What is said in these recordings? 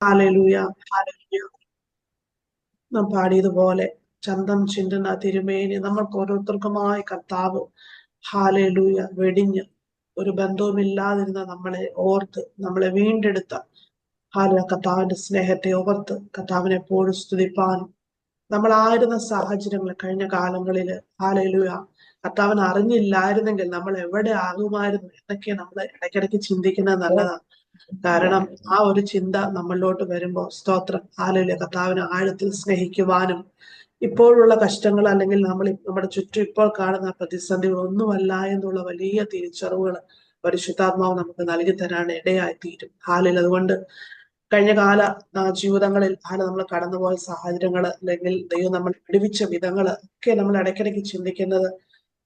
Hallelujah. Hallelujah. നാം പാടിയതുപോലെ ചന്തം ചിന്തുന്ന തിരുമേനി നമ്മൾക്ക് ഓരോരുത്തർക്കുമായി കർത്താവ് ഹാലലൂയ വെടിഞ്ഞ് ഒരു ബന്ധവുമില്ലാതിരുന്ന നമ്മളെ ഓർത്ത് നമ്മളെ വീണ്ടെടുത്ത കർത്താവിന്റെ സ്നേഹത്തെ ഓർത്ത് കർത്താവിനെ എപ്പോഴും സ്തുതിപ്പാനും നമ്മളായിരുന്ന സാഹചര്യങ്ങൾ കഴിഞ്ഞ കാലങ്ങളില് ഹാലലൂയ കർത്താവിനെ അറിഞ്ഞില്ലായിരുന്നെങ്കിൽ നമ്മൾ എവിടെ ആകുമായിരുന്നു എന്നൊക്കെ നമ്മൾ ഇടയ്ക്കിടയ്ക്ക് ചിന്തിക്കുന്നത് നല്ലതാണ്. കാരണം ആ ഒരു ചിന്ത നമ്മളിലോട്ട് വരുമ്പോ സ്തോത്രം ഹാലലൂയ കർത്താവിനെ ആഴത്തിൽ സ്നേഹിക്കുവാനും ഇപ്പോഴുള്ള കഷ്ടങ്ങൾ അല്ലെങ്കിൽ നമ്മുടെ ചുറ്റും ഇപ്പോൾ കാണുന്ന പ്രതിസന്ധികൾ ഒന്നുമല്ല എന്നുള്ള വലിയ തിരിച്ചറിവുകൾ പരിശുദ്ധാത്മാവ് നമുക്ക് നൽകി തരാൻ ഇടയായി തീരും. അതുകൊണ്ട് കഴിഞ്ഞ കാല ജീവിതങ്ങളിൽ നമ്മൾ കടന്നുപോയ സാഹചര്യങ്ങൾ അല്ലെങ്കിൽ ദൈവം നമ്മൾ വിടുവിച്ച വിധങ്ങൾ ഒക്കെ നമ്മൾ ഇടയ്ക്കിടയ്ക്ക്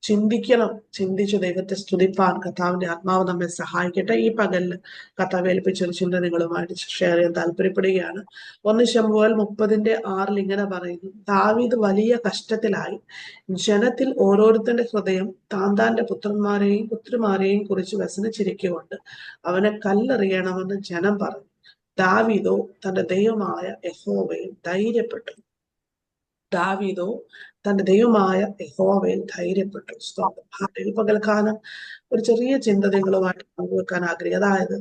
ചിന്തിക്കണം. ചിന്തിച്ച് ദൈവത്തെ സ്തുതിപ്പാൻ കർത്താവിന്റെ ആത്മാവ് നമ്മെ സഹായിക്കട്ടെ. ഈ പകലിൽ കർത്താവ് ഏൽപ്പിച്ചൊരു ചിന്ത നിങ്ങളുമായിട്ട് ഷെയർ ചെയ്യാൻ താല്പര്യപ്പെടുകയാണ്. 1 ശമൂവേൽ 30:6 ഇങ്ങനെ പറയുന്നു, ദാവീദ് വലിയ കഷ്ടത്തിലായി. ജനത്തിൽ ഓരോരുത്തന്റെ ഹൃദയം താന്താന്റെ പുത്രന്മാരെയും പുത്രിമാരെയും കുറിച്ച് വ്യസനിച്ചിരിക്കുകൊണ്ട് അവനെ കല്ലെറിയണമെന്ന് ജനം പറഞ്ഞു. ദാവീദോ തന്റെ ദൈവമായ യഹോവയിൽ ധൈര്യപ്പെട്ടു. ദാവീദോ തന്റെ ദൈവമായ യഹോവയിൽ ധൈര്യപ്പെട്ടു. പകൽക്കാലം ഒരു ചെറിയ ചിന്ത നിങ്ങളുമായിട്ട് പങ്കുവെക്കാൻ ആഗ്രഹിക്കുക. അതായത്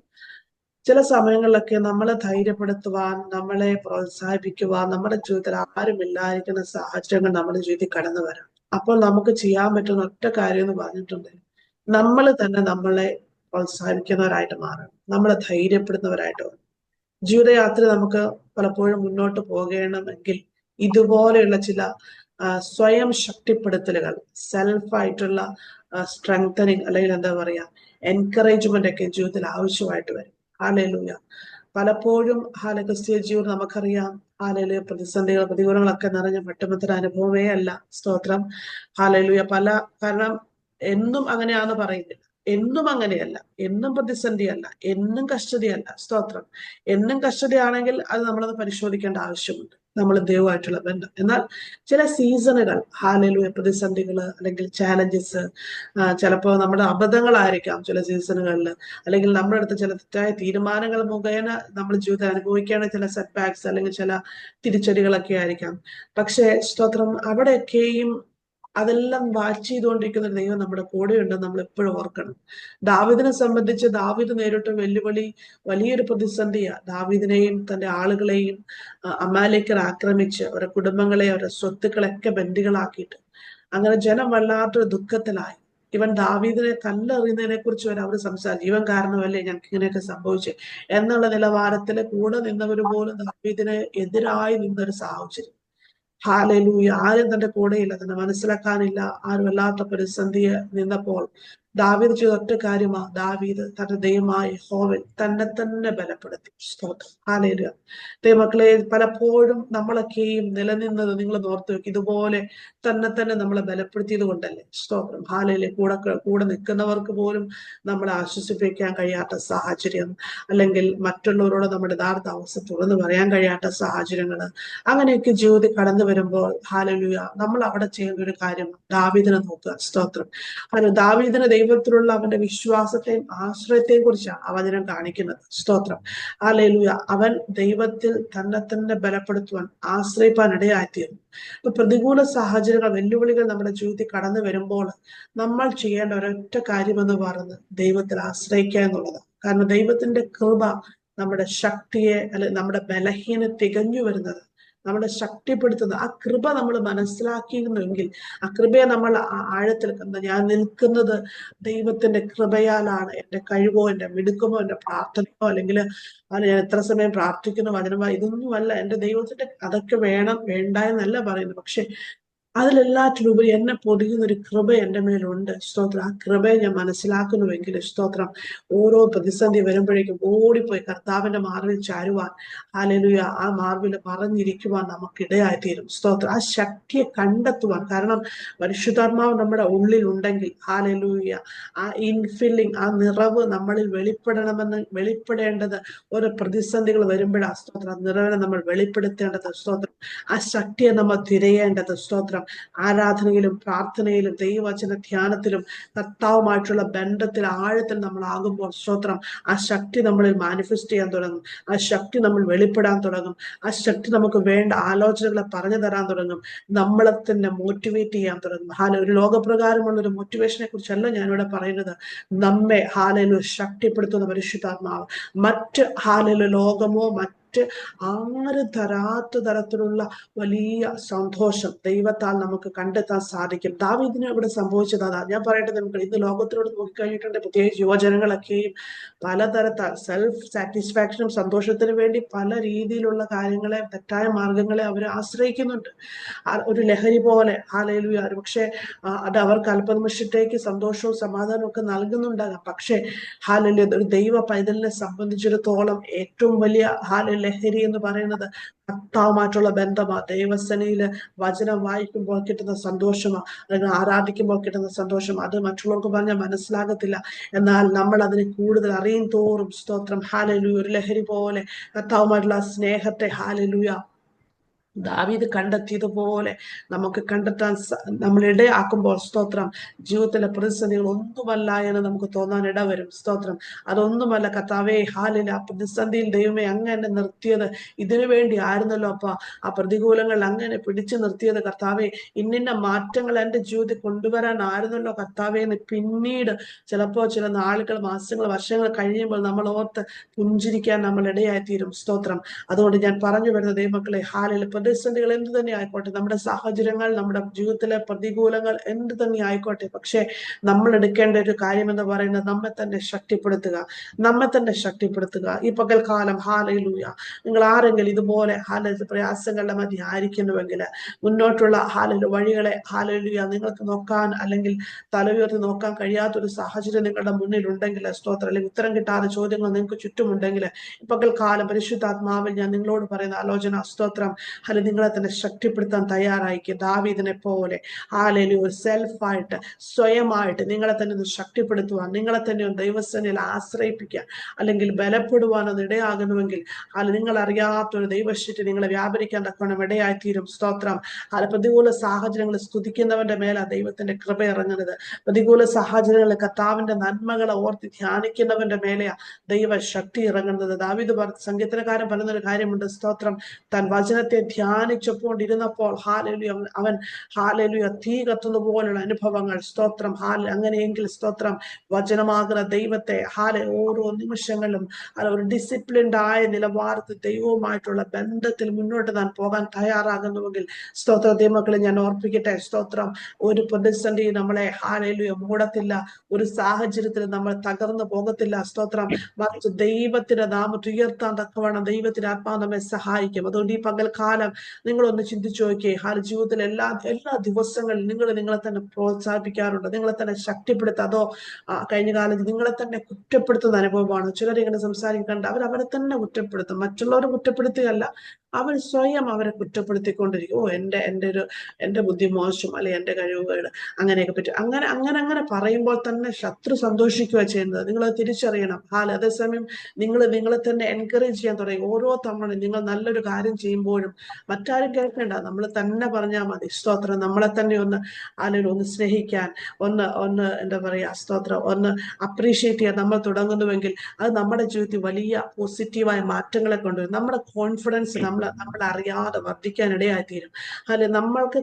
ചില സമയങ്ങളിലൊക്കെ നമ്മളെ ധൈര്യപ്പെടുത്തുവാൻ, നമ്മളെ പ്രോത്സാഹിപ്പിക്കുവാൻ നമ്മുടെ ജീവിതത്തിൽ ആരുമില്ലായിരിക്കുന്ന സാഹചര്യങ്ങൾ നമ്മുടെ ജീവിതത്തിൽ കടന്നു വരാം. അപ്പോൾ നമുക്ക് ചെയ്യാൻ പറ്റുന്ന ഒറ്റ കാര്യം എന്ന് പറഞ്ഞിട്ടുണ്ട്, നമ്മൾ തന്നെ നമ്മളെ പ്രോത്സാഹിപ്പിക്കുന്നവരായിട്ട് മാറണം, നമ്മളെ ധൈര്യപ്പെടുന്നവരായിട്ട് മാറണം. ജീവിതയാത്ര നമുക്ക് പലപ്പോഴും മുന്നോട്ട് പോകണമെങ്കിൽ ഇതുപോലെയുള്ള ചില സ്വയം ശക്തിപ്പെടുത്തലുകൾ, സെൽഫായിട്ടുള്ള സ്ട്രെങ്തനിങ് അല്ലെങ്കിൽ എന്താ പറയാ എൻകറേജ്മെന്റ് ഒക്കെ ജീവിതത്തിൽ ആവശ്യമായിട്ട് വരും. ഹാലലൂയ. പലപ്പോഴും ക്രിസ്തീയ ജീവിതം നമുക്കറിയാം പ്രതിസന്ധികൾ പ്രതികൂലങ്ങളൊക്കെ നിറഞ്ഞ പെട്ടുമത്തൊരു അനുഭവമേ അല്ല. സ്തോത്രം. ഹാലലൂയ. കാരണം എന്നും അങ്ങനെയാന്ന് പറയുന്നില്ല, എന്നും അങ്ങനെയല്ല, എന്നും പ്രതിസന്ധിയല്ല, എന്നും കഷ്ടതയല്ല. സ്തോത്രം. എന്നും കഷ്ടതയാണെങ്കിൽ അത് നമ്മളത് പരിശോധിക്കേണ്ട ആവശ്യമുണ്ട്, നമ്മൾ ദൈവമായിട്ടുള്ള ബന്ധം. എന്നാൽ ചില സീസണുകൾ പ്രതിസന്ധികൾ അല്ലെങ്കിൽ ചാലഞ്ചസ്, ചിലപ്പോൾ നമ്മുടെ അബദ്ധങ്ങളായിരിക്കാം ചില സീസണുകളിൽ, അല്ലെങ്കിൽ നമ്മുടെ അടുത്ത് ചില തെറ്റായ തീരുമാനങ്ങൾ മുഖേന നമ്മൾ ജീവിതത്തിൽ അനുഭവിക്കേണ്ട ചില സെറ്റ് ബാക്സ് അല്ലെങ്കിൽ ചില തിരിച്ചടികളൊക്കെ ആയിരിക്കാം. പക്ഷേ സ്തോത്രം, അവിടെയൊക്കെയും അതെല്ലാം വാച്ച് ചെയ്തുകൊണ്ടിരിക്കുന്ന ദൈവം നമ്മുടെ കൂടെ ഉണ്ടെന്ന് നമ്മൾ എപ്പോഴും ഓർക്കണം. ദാവീദിനെ സംബന്ധിച്ച് ദാവീദ് നേരിട്ട വെല്ലുവിളി വലിയൊരു പ്രതിസന്ധിയാ. ദാവീദിനെയും തന്റെ ആളുകളെയും അമാലേക്കർ ആക്രമിച്ച് അവരുടെ കുടുംബങ്ങളെ അവരുടെ സ്വത്തുക്കളൊക്കെ ബന്ദികളാക്കിയിട്ട് അങ്ങനെ ജനം വല്ലാത്തൊരു ദുഃഖത്തിലായി. ഇവൻ ദാവീദിനെ കല്ലെറിയുന്നതിനെ കുറിച്ച് വരെ അവർ സംസാരിച്ചു, ഇവൻ കാരണമല്ലേ ഞങ്ങൾക്ക് ഇങ്ങനെയൊക്കെ സംഭവിച്ചു എന്നുള്ള നിലവാരത്തില് കൂടെ നിന്നവർ പോലും ദാവീദിന് എതിരായി നിന്നൊരു സാഹചര്യം. ആരും തന്റെ കൂടെയില്ല, തന്നെ മനസ്സിലാക്കാനില്ല, ആരും വല്ലാത്ത പ്രതിസന്ധിയെ നിന്നപ്പോൾ ദാവീദ് ചെയ്ത ഒറ്റ കാര്യമാ, ദാവീദ് തന്റെ ദൈവമായ യഹോവയിൽ തന്നെ തന്നെ ബലപ്പെടുത്തി. സ്തോത്രം. ദൈവമക്കളെ, പലപ്പോഴും നമ്മളൊക്കെയും നിലനിന്നത് നിങ്ങൾ ഓർത്തു വെക്കും, ഇതുപോലെ തന്നെ നമ്മളെ ബലപ്പെടുത്തിയത് കൊണ്ടല്ലേ. സ്തോത്രം. കൂടെ നിൽക്കുന്നവർക്ക് പോലും നമ്മളെ ആശ്വസിപ്പിക്കാൻ കഴിയാത്ത സാഹചര്യം, അല്ലെങ്കിൽ മറ്റുള്ളവരോട് നമ്മുടെ യഥാർത്ഥ അവസ്ഥ തുറന്നു പറയാൻ കഴിയാത്ത സാഹചര്യങ്ങൾ, അങ്ങനെയൊക്കെ ജീവിതത്തിൽ കടന്നു വരുമ്പോൾ നമ്മൾ അവിടെ ചെയ്യേണ്ട ഒരു കാര്യം ദാവീദിനെ നോക്കുക. സ്തോത്രം. ദാവീദിന് ദൈവത്തിലുള്ള അവന്റെ വിശ്വാസത്തെയും ആശ്രയത്തെയും കുറിച്ചാണ് ആ വചനം കാണിക്കുന്നത്. സ്തോത്രം. അവൻ ദൈവത്തിൽ തന്നെ ബലപ്പെടുത്തുവാൻ ആശ്രയിപ്പാൻ ഇടയായിത്തീർന്നു. ഇപ്പൊ പ്രതികൂല സാഹചര്യങ്ങൾ, വെല്ലുവിളികൾ നമ്മുടെ ജീവിതത്തിൽ കടന്നു വരുമ്പോൾ നമ്മൾ ചെയ്യേണ്ട ഒരൊറ്റ കാര്യമെന്ന് പറയുന്നത് ദൈവത്തിൽ ആശ്രയിക്കുക എന്നുള്ളതാണ്. കാരണം ദൈവത്തിന്റെ കൃപ നമ്മുടെ ശക്തിയെ അല്ലെ നമ്മുടെ ബലഹീന തികഞ്ഞു വരുന്നത്, നമ്മളെ ശക്തിപ്പെടുത്തുന്ന ആ കൃപ നമ്മൾ മനസ്സിലാക്കിയിരുന്നുവെങ്കിൽ, ആ കൃപയെ നമ്മൾ ആഴത്തിൽ ഞാൻ നിൽക്കുന്നത് ദൈവത്തിന്റെ കൃപയാലാണ്, എന്റെ കഴിവോ എന്റെ മിടുക്കമോ എന്റെ പ്രാർത്ഥനയോ അല്ലെങ്കിൽ ഞാൻ എത്ര സമയം പ്രാർത്ഥിക്കുന്നു വചനമോ ഇതൊന്നുമല്ല. എന്റെ ദൈവത്തിന്റെ അതൊക്കെ വേണം വേണ്ട എന്നല്ല പറയുന്നത്, പക്ഷെ അതിലെല്ലാറ്റിലുപരി എന്നെ പൊതിയുന്ന ഒരു കൃപ എൻ്റെ മേലുണ്ട്. സ്തോത്രം. ആ കൃപയെ ഞാൻ മനസ്സിലാക്കുന്നുവെങ്കിൽ സ്തോത്രം, ഓരോ പ്രതിസന്ധി വരുമ്പോഴേക്കും ഓടിപ്പോയി കർത്താവിന്റെ മാർവിൽ ചാരുവാൻ, ആ മാർവിൽ മറഞ്ഞിരിക്കുവാൻ നമുക്കിടയായിത്തീരും. സ്തോത്രം. ആ ശക്തിയെ കണ്ടെത്തുവാൻ, കാരണം പരിശുദ്ധാത്മാവ് നമ്മുടെ ഉള്ളിൽ ഉണ്ടെങ്കിൽ ആ ഇൻഫില്ലിങ്, ആ നിറവ് നമ്മളിൽ വെളിപ്പെടേണ്ടത് ഓരോ പ്രതിസന്ധികൾ വരുമ്പോഴാണ്. സ്തോത്രം. നിറവിനെ നമ്മൾ വെളിപ്പെടുത്തേണ്ടത്. സ്തോത്രം. ആ ശക്തിയെ നമ്മൾ തിരയേണ്ടത്. സ്തോത്രം. ആരാധനയിലും പ്രാർത്ഥനയിലും ദൈവവചന ധ്യാനത്തിലും കർത്താവുമായിട്ടുള്ള ബന്ധത്തിൽ ആഴത്തിൽ നമ്മൾ ആകുമ്പോൾ സ്തോത്രം, ആ ശക്തി നമ്മളിൽ മാനിഫെസ്റ്റ് ചെയ്യാൻ തുടങ്ങും. ആ ശക്തി നമ്മൾ വെളിപ്പെടാൻ തുടങ്ങും. ആ ശക്തി നമുക്ക് വേണ്ട ആലോചനകളെ പറഞ്ഞു തരാൻ തുടങ്ങും. നമ്മളെ തന്നെ മോട്ടിവേറ്റ് ചെയ്യാൻ തുടങ്ങും. ഒരു ലോകപ്രകാരമുള്ള ഒരു മോട്ടിവേഷനെ കുറിച്ചല്ല ഞാനിവിടെ പറയുന്നത്. നമ്മെ ശക്തിപ്പെടുത്തുന്ന പരിശുദ്ധാത്മാവ്, മറ്റ് ലോകമോ മറ്റ് ആരും തരാത്ത തരത്തിലുള്ള വലിയ സന്തോഷം ദൈവത്താൽ നമുക്ക് കണ്ടെത്താൻ സാധിക്കും. ദാവീദിന് ഇവിടെ സംഭവിച്ചത് അതാ. ഞാൻ പറയട്ടെ, നമുക്ക് ഇന്ന് ലോകത്തിലോട് നോക്കിക്കഴിഞ്ഞിട്ടുണ്ട്, പ്രത്യേകിച്ച് യുവജനങ്ങളൊക്കെയും പലതരത്താൽ സെൽഫ് സാറ്റിസ്ഫാക്ഷനും സന്തോഷത്തിനു വേണ്ടി പല രീതിയിലുള്ള കാര്യങ്ങളെ, തെറ്റായ മാർഗങ്ങളെ അവർ ആശ്രയിക്കുന്നുണ്ട്. ഒരു ലഹരി പോലെ. ഹാലേലൂയ. പക്ഷെ അത് അവർക്ക് അല്പനിമിഷത്തേക്ക് സന്തോഷവും സമാധാനവും ഒക്കെ നൽകുന്നുണ്ടാകാം. പക്ഷെ ഹാലേലൂയ, ഒരു ദൈവ പൈതലിനെ സംബന്ധിച്ചിടത്തോളം ഏറ്റവും വലിയ ലഹരി എന്ന് പറയുന്നത് കർത്താവുമായിട്ടുള്ള ബന്ധമാ. ദൈവസേനയില് വചനം വായിക്കുമ്പോൾ കിട്ടുന്ന സന്തോഷമാ, അല്ലെങ്കിൽ ആരാധിക്കുമ്പോൾ കിട്ടുന്ന സന്തോഷം, അത് മറ്റുള്ളവർക്ക് പറഞ്ഞാൽ മനസ്സിലാകത്തില്ല. എന്നാൽ നമ്മൾ അതിനെ കൂടുതൽ അറിയും തോറും സ്തോത്രം, ഹാലേലൂയ, ഒരു ലഹരി പോലെ കർത്താവുമായിട്ടുള്ള സ്നേഹത്തെ ഹാലേലൂയ ദാവീദ് കണ്ടെത്തിയതുപോലെ നമുക്ക് കണ്ടെത്താൻ നമ്മൾ ഇടയാക്കുമ്പോൾ സ്തോത്രം, ജീവിതത്തിലെ പ്രതിസന്ധികൾ ഒന്നുമല്ല എന്ന് നമുക്ക് തോന്നാൻ ഇടവരും. സ്തോത്രം, അതൊന്നുമല്ല കർത്താവേ. ആ പ്രതിസന്ധിയിൽ ദൈവമേ അങ്ങ് എന്നെ നിർത്തിയത് ഇതിനു വേണ്ടി ആയിരുന്നല്ലോ അപ്പ. ആ പ്രതികൂലങ്ങൾ അങ്ങനെ പിടിച്ചു നിർത്തിയത് കർത്താവെ, ഇന്നിന്ന മാറ്റങ്ങൾ എൻ്റെ ജീവിതത്തിൽ കൊണ്ടുവരാൻ ആയിരുന്നല്ലോ കർത്താവെ എന്ന് പിന്നീട് ചിലപ്പോ ചില നാളുകൾ, മാസങ്ങൾ, വർഷങ്ങൾ കഴിയുമ്പോൾ നമ്മൾ ഓർത്ത് പുഞ്ചിരിക്കാൻ നമ്മൾ ഇടയായിത്തീരും. സ്തോത്രം. അതുകൊണ്ട് ഞാൻ പറഞ്ഞു വരുന്ന ദൈവമക്കളെ, പ്രതിസന്ധികൾ എന്ത് തന്നെ ആയിക്കോട്ടെ, നമ്മുടെ സാഹചര്യങ്ങൾ, നമ്മുടെ ജീവിതത്തിലെ പ്രതികൂലങ്ങൾ എന്ത് തന്നെ ആയിക്കോട്ടെ, പക്ഷെ നമ്മൾ എടുക്കേണ്ട ഒരു കാര്യം എന്ന് പറയുന്നത് നമ്മെ തന്നെ ശക്തിപ്പെടുത്തുക, നമ്മെ തന്നെ ശക്തിപ്പെടുത്തുക. ഈ പകൽക്കാലം ഹാലയിലൂയ, നിങ്ങൾ ആരെങ്കിലും ഇതുപോലെ പ്രയാസങ്ങളുടെ മധ്യ ആയിരിക്കുന്നുവെങ്കിൽ, മുന്നോട്ടുള്ള വഴികളെ ഹാലയിലൂയ നിങ്ങൾക്ക് നോക്കാൻ, അല്ലെങ്കിൽ തല ഉയർത്തി നോക്കാൻ കഴിയാത്തൊരു സാഹചര്യം നിങ്ങളുടെ മുന്നിൽ ഉണ്ടെങ്കിൽ സ്തോത്രം, അല്ലെങ്കിൽ ഉത്തരം കിട്ടാത്ത ചോദ്യങ്ങൾ നിങ്ങൾക്ക് ചുറ്റുമുണ്ടെങ്കിൽ, ഈ പകൽക്കാലം പരിശുദ്ധാത്മാവിൽ ഞാൻ നിങ്ങളോട് പറയുന്ന ആലോചന സ്തോത്രം, നിങ്ങളെ തന്നെ ശക്തിപ്പെടുത്താൻ തയ്യാറായിക്കുക. ദാവീദിനെ പോലെ ഒരു സെൽഫായിട്ട്, സ്വയമായിട്ട് നിങ്ങളെ തന്നെ ഒന്ന് ശക്തിപ്പെടുത്തുവാൻ, നിങ്ങളെ തന്നെ ഒന്ന് ദൈവസേനയിൽ ആശ്രയിപ്പിക്കാൻ, അല്ലെങ്കിൽ ബലപ്പെടുവാൻ അത് ഇടയാകുന്നുവെങ്കിൽ നിങ്ങൾ അറിയാത്തൊരു ദൈവശക്തി നിങ്ങളെ വ്യാപരിക്കാൻ തക്കവണ്ണം ഇടയായിത്തീരും. സ്തോത്രം. പ്രതികൂല സാഹചര്യങ്ങൾ സ്തുതിക്കുന്നവന്റെ മേല ദൈവത്തിന്റെ കൃപ ഇറങ്ങുന്നത്. പ്രതികൂല സാഹചര്യങ്ങളിൽ കർത്താവിന്റെ നന്മകളെ ഓർത്ത് ധ്യാനിക്കുന്നവന്റെ മേലെയാ ദൈവ ശക്തി ഇറങ്ങുന്നത്. ദാവീദ് സംഗീതക്കാരൻ പറയുന്നൊരു കാര്യമുണ്ട്. സ്തോത്രം, താൻ വചനത്തെ ധ്യാനിച്ചപ്പോണ്ടിരുന്നപ്പോൾ അവൻ തീ കത്തുന്ന പോലുള്ള അനുഭവങ്ങൾ. സ്തോത്രം. അങ്ങനെയെങ്കിൽ സ്തോത്രം, വചനമാകുന്ന ദൈവത്തെ ഓരോ നിമിഷങ്ങളിലും ഒരു ഡിസിപ്ലിൻഡ് ആയ നിലവാരത്തിൽ ദൈവവുമായിട്ടുള്ള ബന്ധത്തിൽ മുന്നോട്ട് താൻ പോകാൻ തയ്യാറാകുന്നുവെങ്കിൽ സ്തോത്ര ദൈവമക്കളെ ഞാൻ ഓർപ്പിക്കട്ടെ. സ്തോത്രം, ഒരു പ്രതിസന്ധി നമ്മളെ മൂടത്തില്ല, ഒരു സാഹചര്യത്തിൽ നമ്മൾ തകർന്നു പോകത്തില്ല. സ്തോത്രം, മറിച്ച് ദൈവത്തിന്റെ നാമത്തെ ഉയർത്താൻ തക്കവണ്ണം ദൈവത്തിന്റെ ആത്മാവ് നമ്മെ സഹായിക്കും. അതുകൊണ്ട് ഈ പകൽക്കാലം നിങ്ങളൊന്ന് ചിന്തിച്ചു നോക്കിയേ. ജീവിതത്തിൽ എല്ലാ ദിവസങ്ങളിലും നിങ്ങളെ തന്നെ പ്രോത്സാഹിപ്പിക്കാറുണ്ട്, നിങ്ങളെ തന്നെ ശക്തിപ്പെടുത്തുക, അതോ കഴിഞ്ഞ കാലത്ത് നിങ്ങളെ തന്നെ കുറ്റപ്പെടുത്തുന്ന അനുഭവമാണ്? ചിലരിങ്ങനെ സംസാരിക്കേണ്ട, അവരെ തന്നെ കുറ്റപ്പെടുത്തും. മറ്റുള്ളവരെ കുറ്റപ്പെടുത്തുകയല്ല, അവർ സ്വയം അവരെ കുറ്റപ്പെടുത്തിക്കൊണ്ടിരിക്കും. എന്റെ ബുദ്ധി മോശം, അല്ലെ എന്റെ കഴിവുകേട്, അങ്ങനെയൊക്കെ പറ്റും. അങ്ങനെ പറയുമ്പോൾ തന്നെ ശത്രു സന്തോഷിക്കുക ചെയ്യുന്നത്. നിങ്ങളത് തിരിച്ചറിയണം. അതേസമയം നിങ്ങളെ തന്നെ എൻകറേജ് ചെയ്യാൻ തുടങ്ങി. ഓരോ തവണ നിങ്ങൾ നല്ലൊരു കാര്യം ചെയ്യുമ്പോഴും മറ്റാരും കേൾക്കേണ്ട, നമ്മൾ തന്നെ പറഞ്ഞാൽ മതി. സ്തോത്രം, നമ്മളെ തന്നെ ഒന്ന് സ്നേഹിക്കാൻ, ഒന്ന് എന്താ പറയാ, സ്തോത്രം, ഒന്ന് അപ്രീഷിയേറ്റ് ചെയ്യാൻ നമ്മൾ തുടങ്ങുന്നുവെങ്കിൽ അത് നമ്മുടെ ജീവിതത്തിൽ വലിയ പോസിറ്റീവായ മാറ്റങ്ങളെ കൊണ്ടുവരും. നമ്മുടെ കോൺഫിഡൻസ് നമ്മൾ അറിയാതെ വർദ്ധിക്കാൻ ഇടയായിത്തീരും. നമ്മൾക്ക്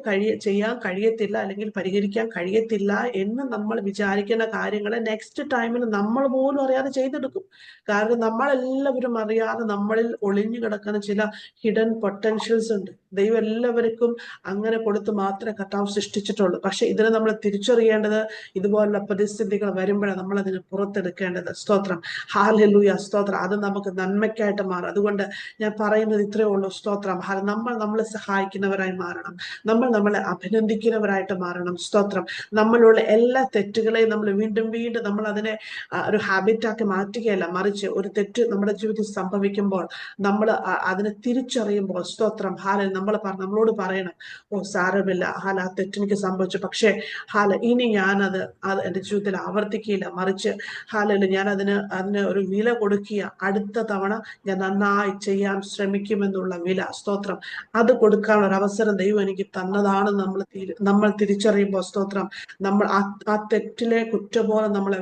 ചെയ്യാൻ കഴിയത്തില്ല, അല്ലെങ്കിൽ പരിഹരിക്കാൻ കഴിയത്തില്ല എന്ന് നമ്മൾ വിചാരിക്കുന്ന കാര്യങ്ങളെ നെക്സ്റ്റ് ടൈമിൽ നമ്മൾ പോലും അറിയാതെ ചെയ്തെടുക്കും. കാരണം നമ്മളെല്ലാവരും അറിയാതെ നമ്മളിൽ ഒളിഞ്ഞു കിടക്കുന്ന ചില ഹിഡൻ പൊട്ടൻഷ്യൽസ് ഉണ്ട്. ദൈവം എല്ലാവർക്കും അങ്ങനെ കൊടുത്ത് മാത്രമേ കർത്താവ് സൃഷ്ടിച്ചിട്ടുള്ളൂ. പക്ഷെ ഇതിനെ നമ്മൾ തിരിച്ചറിയേണ്ടത് ഇതുപോലുള്ള പരിസ്ഥിതികൾ വരുമ്പോഴാണ് നമ്മൾ അതിനെ പുറത്തെടുക്കേണ്ടത്. സ്തോത്രം. ഹല്ലേലൂയ. സ്തോത്രം. അത് നമുക്ക് നന്മയ്ക്കായിട്ട് മാറും. അതുകൊണ്ട് ഞാൻ പറയുന്നത് ഇത്രയേ ഉള്ളൂ. സ്തോത്രം. നമ്മളെ സഹായിക്കുന്നവരായി മാറണം, നമ്മളെ അഭിനന്ദിക്കുന്നവരായിട്ട് മാറണം. സ്തോത്രം. നമ്മളുള്ള എല്ലാ തെറ്റുകളെയും നമ്മൾ വീണ്ടും വീണ്ടും നമ്മൾ അതിനെ ഒരു ഹാബിറ്റാക്കി മാറ്റുകയല്ല, മറിച്ച് ഒരു തെറ്റ് നമ്മുടെ ജീവിതത്തിൽ സംഭവിക്കുമ്പോൾ നമ്മൾ അതിനെ തിരിച്ചറിയുമ്പോൾ സ്തോത്രം, നമ്മൾ നമ്മളോട് പറയണം, ഓ സാരമില്ല ഹാല, ആ തെറ്റെനിക്ക് സംഭവിച്ചു, പക്ഷേ ഹാല ഇനി ഞാനത് എന്റെ ജീവിതത്തിൽ ആവർത്തിക്കില്ല, മറിച്ച് ഹാലല്ല ഞാൻ അതിന് ഒരു വില കൊടുക്കുക, അടുത്ത തവണ ഞാൻ നന്നായി ചെയ്യാൻ ശ്രമിക്കുമെന്നുള്ള വില, സ്തോത്രം, അത് കൊടുക്കാനുള്ള ഒരു അവസരം ദൈവം എനിക്ക് തന്നതാണ് നമ്മൾ തിരിച്ചറിയുമ്പോൾ, സ്തോത്രം, നമ്മൾ ആ തെറ്റിലെ കുറ്റബോധം നമ്മളെ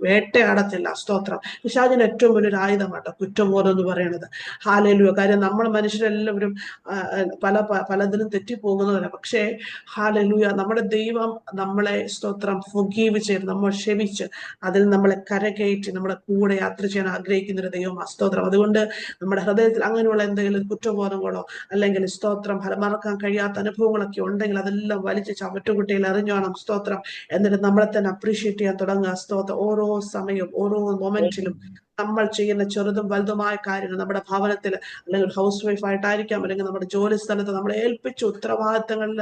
വേട്ടയാടത്തില്ല, സ്തോത്രം. പിശാചിന് ഏറ്റവും വലിയൊരു ആയുധമാട്ടോ കുറ്റബോധം എന്ന് പറയുന്നത്. ഹാലലുയ. കാര്യം നമ്മൾ മനുഷ്യരെല്ലാവരും പലതിലും തെറ്റിപ്പോകുന്നവരാണ്. പക്ഷേ ഹാലലുയ, നമ്മുടെ ദൈവം നമ്മളെ, സ്തോത്രം, ഫൊഗീവ് ചെയ്ത്, നമ്മൾ ക്ഷമിച്ച് അതിൽ നമ്മളെ കരകയറ്റി നമ്മുടെ കൂടെ യാത്ര ചെയ്യാൻ ആഗ്രഹിക്കുന്ന ഒരു ദൈവം, സ്തോത്രം. അതുകൊണ്ട് നമ്മുടെ ഹൃദയത്തിൽ അങ്ങനെയുള്ള എന്തെങ്കിലും കുറ്റബോധങ്ങളോ അല്ലെങ്കിൽ, സ്തോത്രം, മറക്കാൻ കഴിയാത്ത അനുഭവങ്ങളൊക്കെ ഉണ്ടെങ്കിൽ അതെല്ലാം വലിച്ച് ചവറ്റുകുട്ടിയിൽ എറിഞ്ഞോണം, സ്തോത്രം. എന്നിട്ട് നമ്മളെ തന്നെ അപ്രീഷിയേറ്റ് ചെയ്യാൻ തുടങ്ങുക, സ്തോത്രം. ഓരോ സമയവും ഓരോ മൊമെന്റിലും നമ്മൾ ചെയ്യുന്ന ചെറുതും വലുതുമായ കാര്യങ്ങൾ, നമ്മുടെ ഭവനത്തിൽ അല്ലെങ്കിൽ ഹൗസ് വൈഫ് ആയിട്ടായിരിക്കാം, അല്ലെങ്കിൽ നമ്മുടെ ജോലി സ്ഥലത്ത് നമ്മളെ ഏൽപ്പിച്ച ഉത്തരവാദിത്തങ്ങളിൽ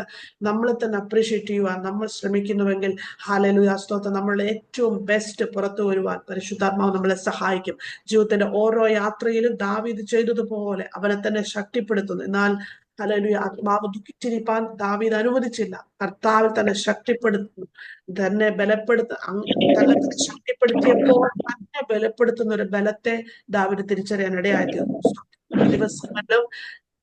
നമ്മളെ തന്നെ അപ്രീഷിയേറ്റ് ചെയ്യുവാൻ നമ്മൾ ശ്രമിക്കുന്നുവെങ്കിൽ, ഹല്ലേലൂയ, സ്തോത്രം, നമ്മളുടെ ഏറ്റവും ബെസ്റ്റ് പുറത്തു വരുവാൻ പരിശുദ്ധാത്മാവ് നമ്മളെ സഹായിക്കും. ജീവിതത്തിന്റെ ഓരോ യാത്രയിലും ദാവീദ് ചെയ്തതുപോലെ അവനെ തന്നെ ശക്തിപ്പെടുത്തുന്നു. എന്നാൽ ഹല്ലേലൂയ, ആത്മാവ് ദുഃഖിച്ചിരിപ്പാൻ ദാവീദ് അനുവദിച്ചില്ല. കർത്താവിൽ തന്നെ ശക്തിപ്പെടുത്തുന്നു, തന്നെ തന്നെ ശക്തിപ്പെടുത്തിയപ്പോൾ തന്നെ ബലപ്പെടുത്തുന്ന ഒരു ബലത്തെ ദാവീദ് തിരിച്ചറിയാൻ ഇടയായിത്തീർന്നു. ദിവസങ്ങളിലും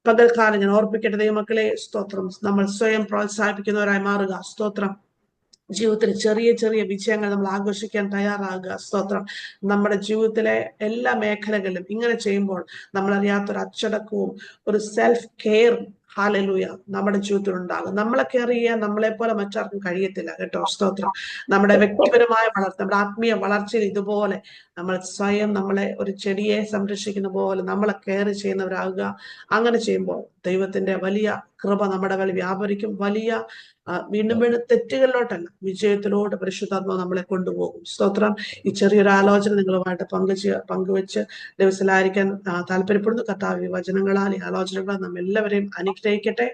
പകൽക്കാലം ഞാൻ ഓർപ്പിക്കേണ്ട ദൈവമക്കളെ, സ്തോത്രം, നമ്മൾ സ്വയം പ്രോത്സാഹിപ്പിക്കുന്നവരായി മാറുക, സ്തോത്രം. ജീവിതത്തിൽ ചെറിയ ചെറിയ വിജയങ്ങൾ നമ്മൾ ആഘോഷിക്കാൻ തയ്യാറാകുക, സ്തോത്രം. നമ്മുടെ ജീവിതത്തിലെ എല്ലാ മേഖലകളിലും ഇങ്ങനെ ചെയ്യുമ്പോൾ നമ്മളറിയാത്തൊരു അച്ചടക്കവും ഒരു സെൽഫ് കെയർ, ഹാലലൂയ, നമ്മുടെ ജീവിതത്തിൽ ഉണ്ടാകും. നമ്മളെ കെയർ ചെയ്യാൻ നമ്മളെ പോലെ മറ്റാർക്കും കഴിയത്തില്ല കേട്ടോ, സ്തോത്രം. നമ്മുടെ വ്യക്തിപരമായ വളർച്ച, നമ്മുടെ ആത്മീയ വളർച്ചയിൽ ഇതുപോലെ നമ്മൾ സ്വയം നമ്മളെ ഒരു ചെടിയെ സംരക്ഷിക്കുന്ന പോലെ നമ്മളെ കെയർ ചെയ്യുന്നവരാകുക. അങ്ങനെ ചെയ്യുമ്പോൾ ദൈവത്തിന്റെ വലിയ കൃപ നമ്മുടെ മേൽ വ്യാപരിക്കും. വലിയ വീണ്ടും വീണ്ടും തെറ്റുകളിലോട്ടല്ല, വിജയത്തിലോട്ട് പരിശുദ്ധാത്മാവ് നമ്മളെ കൊണ്ടുപോകും, സ്തോത്രം. ഈ ചെറിയൊരു ആലോചന നിങ്ങളുമായിട്ട് പങ്കുവെച്ച് ദിവസത്തിലായിരിക്കാൻ താല്പര്യപ്പെടുന്നു. കർത്താവ് വചനങ്ങളാൽ ഈ ആലോചനകളാൽ നമ്മെല്ലാവരെയും അനുഗ്രഹിക്കട്ടെ.